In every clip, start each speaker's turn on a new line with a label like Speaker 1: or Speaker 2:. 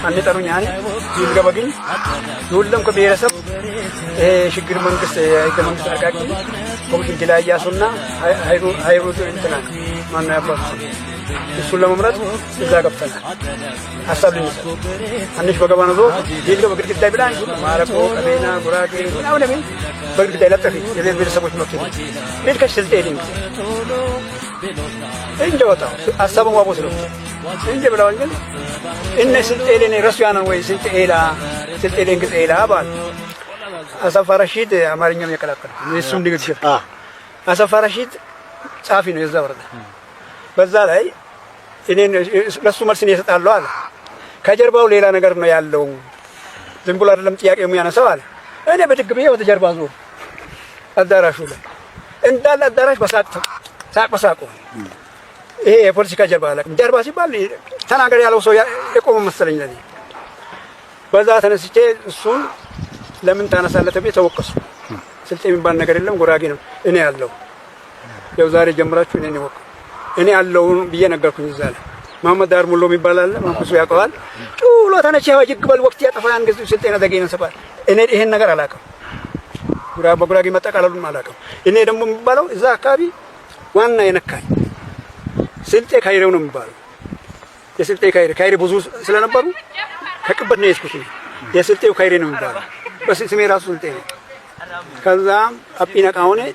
Speaker 1: أني تروني يلقى بقين يقولهم كبيرسب شكر منقص منقص أركاكي كم تجلا جاسونا هايرو تنتنا ما نعرف السلم مرات إذا قبتنا حسب الناس أنيش بقى زو يلقى بقيت كده بلان ما ركوا كبينا براكي لا ولا مين بقيت كده لا تفي يلقى بيرسبوش مكتوب ليش كشلتين إن جواتهم أصابهم وابوسلو إن جبلوانجن إن سلتين رسيانا وين سلتين كسيلا بعد أصاب رشيد أمارين يوم يكلكن نسوم ديك الشيء أصاب رشيد صافين يزدورد بزالاي إنين رسوم مرسين يستعلوا على كجرباو ليلا نقرنا يالله زنبولار لم تياك يومي أنا سوال أنا بتقبيه وتجربا زور الدراسة إن دال الدراسة بساقو إيه بوليسكا جربالك جربا سيبالي تنا قري على وصويا يقوم مسلين لدي بزات أنا سيجي السون لمن تانا سالة تبي توقص سلتي من بان نقري لهم قراقين إني الله يوزاري جمرات فين إني وق إني الله بيجي نقركم زال محمد دار ملو مبالال ما بسوي أقوال شو تانا شيء واجد قبل وقت يا تفاهم قصدي سلتي نادقين سبار إني نقر علاقة قراقي متى كلام علاقة إني دم مبالو إذا كابي وانا ينكاي سلتي خيرون مبالو يسلتي خير بزوج سلنا بارو كبرنا يسكتون يسلتي خيرين مبالو بس اسمي راسول تاني كذا أبينا كونه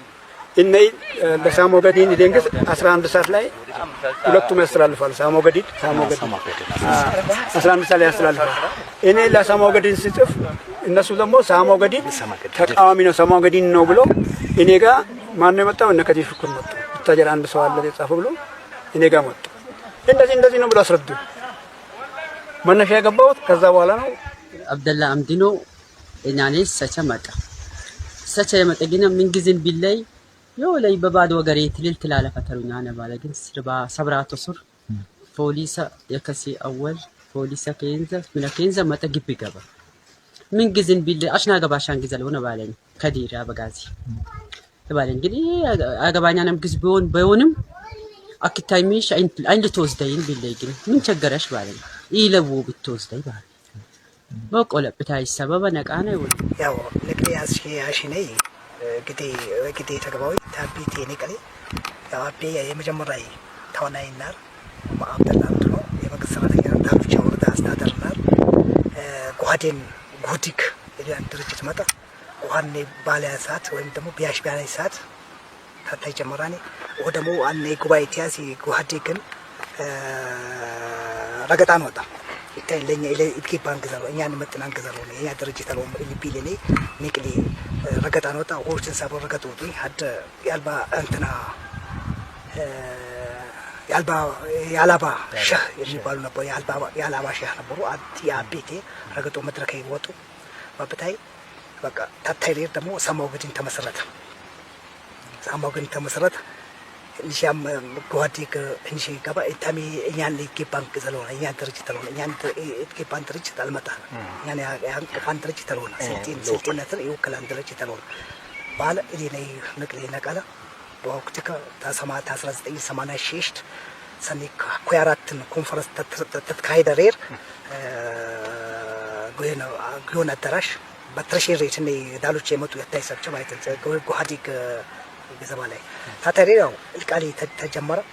Speaker 1: إني لسامو قدين يدينكس أسران بساتلاي ولكتم أسران الفال سامو قدين أسران بساتلاي أسران الفال إني لسامو قدين سيتف الناس ودمو سامو قدين تكامينو سامو قدين نوبلو إني كا ما نمتى ونكدي فكر متى تجاران بسوال الذي تفعله إني كا متى إن دزين نبلا سردو من نشأ قبض كذا ولا نو
Speaker 2: عبد الله أمدينو يعني سچا متى سچا متى جينا من جزء بالله يولا يببعد وقريت للتلالة فتروني أنا بالجن سربا صبرات وصر بوليسا يكسي أول بوليسا كينزا متى جيب بجبا من جزء بالله أشنا جبا عشان جزلونا بالين كدير يا بجازي بالين جدي أجباني أنا مجزبون بيونم أكيد تايميش أين لتوزدين بالله جن من شجرش بالين يلبو بالتوزدين بالين بقول بتاعي السبب أنا أنا أقول
Speaker 3: يا لكن عشاني كده تجربوي تابيتي نكلي يا أبي يا مجمرة ثوانا النار ما أقدر أنتظر يا بقصة يا دار في شهور ده أستادر النار قهدين قهديك اللي عند درجة متى قهني بالي سات وين دمو بياش بالي سات هذا جمراني ودمو أني قبايتياسي قهديكن رجعتان ودا إتى اللي إتكي بانكزارو يعني متنا انكزارو يعني درجة الوم اللي بيلني نيكلي رجعتان ودا وقولت سابو رجعتودي حتى يالبا أنتنا يالبا شه اللي بالنا بو يالبا شه نبرو أدي أبيتي رجعتو مدركي واتو وبتاعي بقى تطير دمو سامو قدين تمسرت نشام قهديك نشي كبا إتامي يعني كي بانك زلونا يعني درجة تلونا يعني كي بان درجة تلمتا يعني كان درجة تلونا سلتين نتر يوكلان درجة تلونا بالا إليني نقلي نقلا بوقتك تسمع تسرز أي سمانا شيشت سنيك كويرات كونفرنس تتكايد رير قوينا الدرش بترشي ريتني دالو تشيمتو يتايسر جماعة قهديك بزمانه تاتريو الكالي تجمر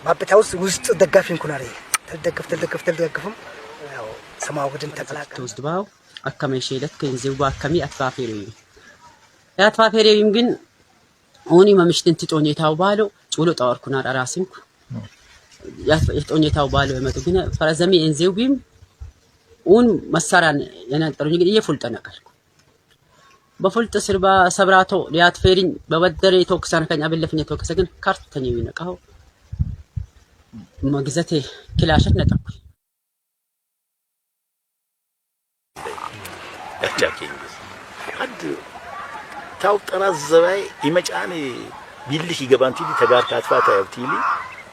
Speaker 3: ما بتاوس وسط دقافين كناري تدقفهم سماو قدن تطلاق
Speaker 2: توزدباو أكمل شيلت كنزيو باكمي أتفافيريو أتفافيريو يمكن هوني ما مش تنتوني تاو بالو تقولوا طار كنار أراسمك يتوني تاو بالو ما تقولنا فرزمي إنزيو بيم ون مساران يعني تروني قد يفلت أنا كلكم بفلت سربا صبراتو ليات فيرين بودري توكسان كان قبل لفني توكس لكن كارت تنيوين قهو مغزتي كلاشت نتاكل
Speaker 4: احجاكي حد تاو طراز زباي يمجاني بيلش يغبانتي تغار كاتفاتا يبتيلي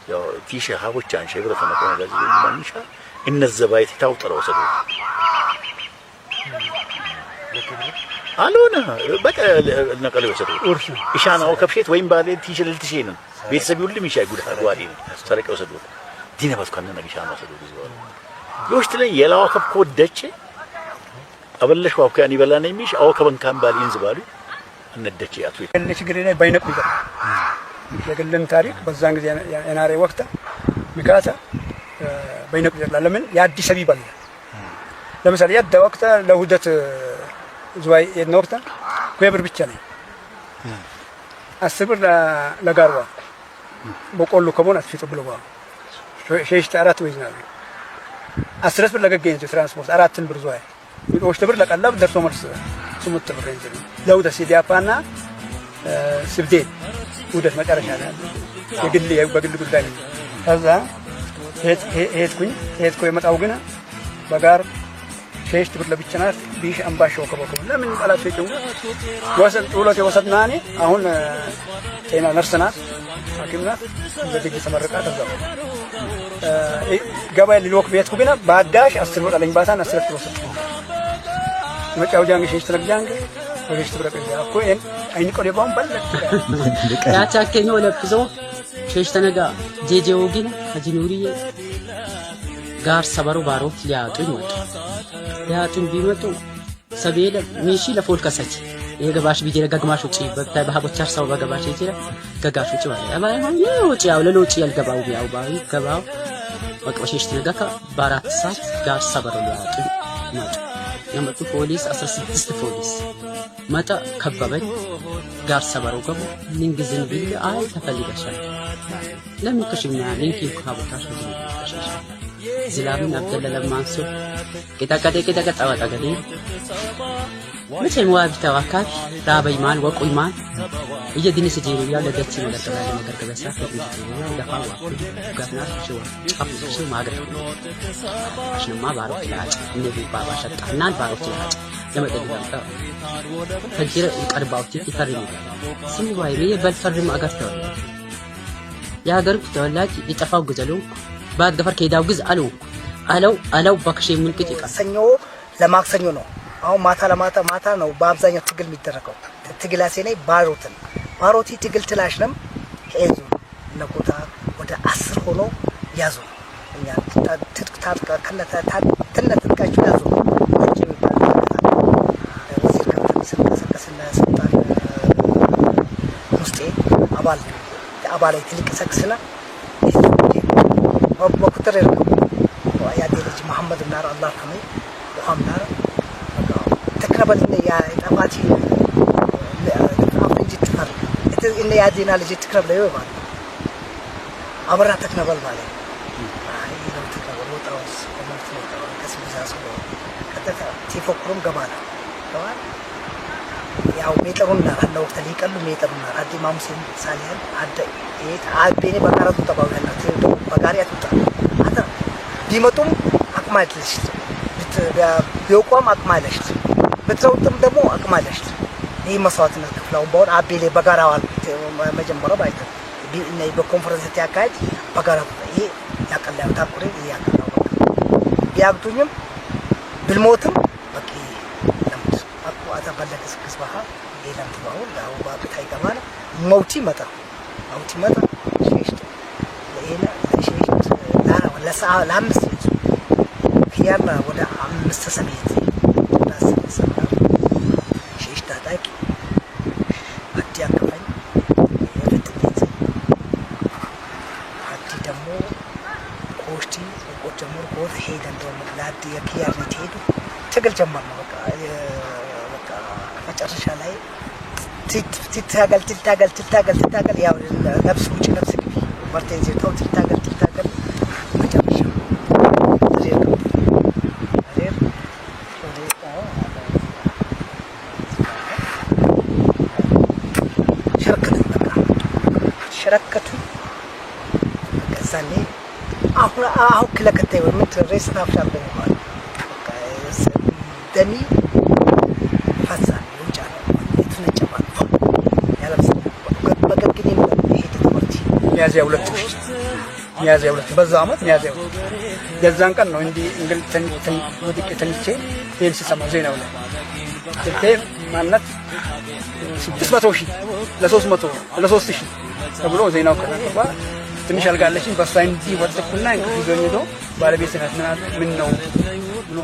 Speaker 4: يا في شهابوچ عن شيبره فنكون غازي مانشا ان الزباي تاو طراو سدو አሉና በቃ ነቀለው ሰደው ኢሻናው ከፍሸት ወይም ባለ ቲሽል ልትሽይነን ቤተሰብ ሁሉም ይሻይ ጉድ አጓዲ ሰረቀው ሰደው ዲነባስ ካነ ኢሻናው ሰደው ዲዘው የውስጥ ላይ የላዋ ከብ ኮደች አበለሽ ዋብካን ይበላና የሚሽ አው ከበንካም ባል ይንዝባሉ እነደች ያቱ
Speaker 1: ችግር ላይ ባይነቁ ይላል የግልን ታሪክ በዛን ጊዜ የናሬ ወቅት ምካታ ባይነቁ ይላል ለምን የአዲስ አበባ ባል ለምሳሌ ያዳ ወቅት ለውደት ዝዋይ የነወቅት ኩብር ብቻ ነው 10 ብር ለጋርዋ በቆሎ ከቦን አትፊቱ ብለዋ ሸሽት አራት ወይዝናል 10 ብር ለገገኝ ትራንስፖርት 4 ብር ዝዋይ ይቆሽ ብር ለቀላብ ደርሶ መልስ 8 ብር እንጂ ለውደ ሲዲያፓና ስብዴ ውደት መጨረሻ ላይ የግል በግል ጉዳይ ከዛ ሄድኩ የመጣው ግን በጋር ሸሽት ብር ለብቻናት ቢሽ አምባሻው ከበከው ለምን ጣላት ፈጨው ወሰን ጦሎት የወሰድናኔ አሁን ጤና ነርስናት ሐኪምናት በደግ ተመረቃ ተዛው ገባይ ሊሎክ ቤትኩ ግን ባዳሽ 10 ብር ለኝ ባታን 10 ብር ወሰድኩ መጫው ጃንግ ሸሽት ለጃንግ ሸሽት ብር ቀያ እኮ አይን ቆሌ ባውን በለክ
Speaker 2: ያቻከኝ ወለብዞ ሸሽት ነጋ ጄጄው ግን አጂኑሪዬ ጋር ሰበሩ ባሮት ሊያጡኝ ወጣ ያጡኝ ቢመጡ ሰቤለ ሚሺ ለፎልከሰች የገባሽ ቢጀረ ገግማሽ ውጪ በታይ በሀቦቻር ሰው በገባሽ ይችላል ገጋሽ ውጪ ማለት አባይ ሆነ ውጪ ያው ለሎጪ ያልገባው ያው ባይ ገባው ወቅበሽሽ ተነጋካ በአራት ሰዓት ጋር ሰበሩ ሊያጡኝ መጡ የመጡ ፖሊስ 16 ፖሊስ መጣ ከበበኝ ጋር ሰበሩ ገቡ ሊንግዝን ቢል አይ ተፈልገሻል ለምን ከሽኛ ሊንኪ ሀቦቻር ተሸሽ ዝላምን አብደለ ለማንሱ ከታቀደ ወጣገዲ መቼም ዋብታው አካል ዳበይማን ወቁይማን እየድንስ ዲሩ ያለ ደች ነገር ከበሳ ደፋው ጋና ሽው ጫፍ ማገር አሽንማ ባሮት ላጭ ነቢ ባባ ሸጣናን ባሮት ላጭ ለመጠደምጣ ተጅረ ይቀርባውት ይፈርም ሲምባይ በልፈርም አገርተው ያገር ተወላጅ ይጠፋው ግዘሉ ባድ ገፈር ከዳው ግዝ አለው ባክሽ ምልክት ይቃ
Speaker 3: ሰኞ ለማክሰኞ ነው አሁን ማታ ነው በአብዛኛው ትግል የሚደረገው ትግላሴ ላይ ባሮቲ ትግል ትላሽንም ሄዙ ለቆታ ወደ 10 ሆኖ ያዙ እኛ ትጥቅታጥቃ ከነተጥቃችሁ ያዙ ወዚር ከተሰከሰና ስልጣን ውስጤ አባል ትልቅ ሰክስና ወቁጥር ይርከው ያዴ ልጅ መሐመድ ናር አላህ ከመይ ወሐምናር ተከረበት ያ ጠፋቲ አፍንጅ ትፈር እነ ያዴና ልጅ ተከረብ ላይ ማለት አበራ ተከነበል ማለት አይ ነው ተከረብ ወጣውስ ማለት ነው ከስብዛሱ ከተታ ሲፎክሩም ገባና ያው ሜጠሩና ነው ተሊቀሉ ሜጠሩና አዲ ማሙሴን ሳሊያን አደ አቤኔ በቃራቱ ተባውያና በጋሪያ ተጣ አታ ቢመጡም አቅማለሽ ቢያውቋም አቅማለሽ በትረውጥም ደግሞ አቅማለሽ ይሄ መስዋዕትነት ከፍላው ባውን አቤሌ በጋራው መጀመሪያው ባይተ ቢእነ በኮንፈረንስ ተያካሂድ በጋራው ይሄ ያቀላው ታቁሪ ያቀላው ቢያግቱኝም ብልሞትም በቂ ለምት አቋታ ባለከስ ከስባሃ ይላም ተባው ያው ባቅታይ ገባና ሞቲ መጣ ሸሽት ለይና ሸሽት ለአምስት ኪያና ወደ 5 ሰሜት ሸሽት ታጣቂ አዲ አከፋኝ የፍትኔት አዲ ደግሞ ኮስቲ ቆጨሙር ኮት ሄደን ደግሞ ለአዲ የኪያና ተሄዱ ትግል ጀመር ነው በቃ መጨረሻ ላይ ትታገል ያው ነፍስ ውጪ ነፍስ ግቢ ማርቴን ዘታው ትታገል መጨረሻ ሸረከቱ ከዛኔ አሁን ክለከተ ወምት ሬስ ታፍሻል በመባል ደሚ ፈሳ ውጫ የተነጨባል ያለብስ በገግኔ ሄደ ትምህርት
Speaker 1: ሚያዝያ 2000 በዛ አመት ሚያዝያ የዛን ቀን ነው እንዲ እንግልተን ወድቄ ተንቼ ቴንስ ሰማ ዜናው ላይ ቴም ማለት 600,000 ለ300 ለ3000 ተብሎ ዜናው ከተባለ ትንሽ አልጋለሽኝ በሷ እንዲ ወጥኩና እንግዲህ ዞኝዶ ባለቤት ናት ምን ነው ብሎ